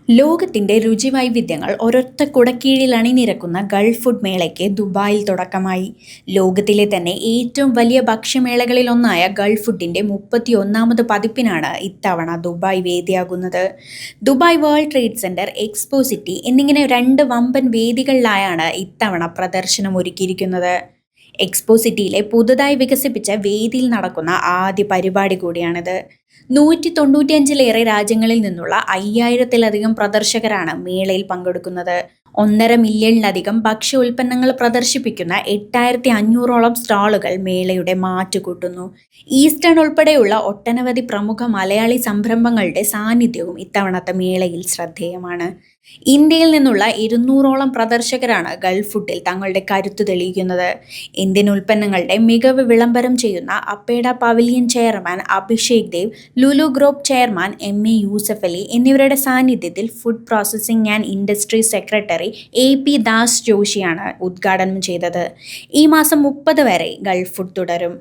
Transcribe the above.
ലോകത്തിന്റെ രുചിവൈവിധ്യങ്ങൾ ഒരൊറ്റ കുടക്കീഴിൽ അണിനിരക്കുന്ന ഗൾഫ് ഫുഡ് മേളയ്ക്ക് ദുബായിൽ തുടക്കമായി. ലോകത്തിലെ തന്നെ ഏറ്റവും വലിയ ഭക്ഷ്യമേളകളിലൊന്നായ ഗൾഫ് ഫുഡിന്റെ 31ാമത് പതിപ്പിനാണ് ഇത്തവണ ദുബായ് വേദിയാകുന്നത്. Dubai world trade centre, expo city എന്നിങ്ങനെ രണ്ട് വമ്പൻ വേദികളിലായാണ് ഇത്തവണ പ്രദർശനം ഒരുക്കിയിരിക്കുന്നത്. എക്സ്പോ സിറ്റിയിലെ പുതുതായി വികസിപ്പിച്ച വേദിയിൽ നടക്കുന്ന ആദ്യ പരിപാടി കൂടിയാണിത്. 195-ലേറെ രാജ്യങ്ങളിൽ നിന്നുള്ള 5000-ത്തിലധികം പ്രദർശകരാണ് മേളയിൽ പങ്കെടുക്കുന്നത്. 1.5 മില്യണിലധികം ഭക്ഷ്യ ഉൽപ്പന്നങ്ങൾ പ്രദർശിപ്പിക്കുന്ന 8500ഓളം സ്റ്റാളുകൾ മേളയുടെ മാറ്റുകൂട്ടുന്നു. ഈസ്റ്റേൺ ഉൾപ്പെടെയുള്ള ഒട്ടനവധി പ്രമുഖ മലയാളി സംരംഭങ്ങളുടെ സാന്നിധ്യവും ഇത്തവണത്തെ മേളയിൽ ശ്രദ്ധേയമാണ്. ഇന്ത്യയിൽ നിന്നുള്ള 200ഓളം പ്രദർശകരാണ് ഗൾഫ് ഫുഡിൽ തങ്ങളുടെ കരുത്തു തെളിയിക്കുന്നത്. ഇന്ത്യൻ ഉൽപ്പന്നങ്ങളുടെ മികവ് വിളംബരം ചെയ്യുന്ന APEDA pavilion chairman Abhishek Dev, Lulu group chairman MA Yusuf Ali എന്നിവരുടെ സാന്നിധ്യത്തിൽ food processing and industry secretary AP Das ജോഷിയാണ് ഉദ്ഘാടനം ചെയ്തത്. ഈ മാസം 30 വരെ ഗൾഫ് ഫുഡ് തുടരും.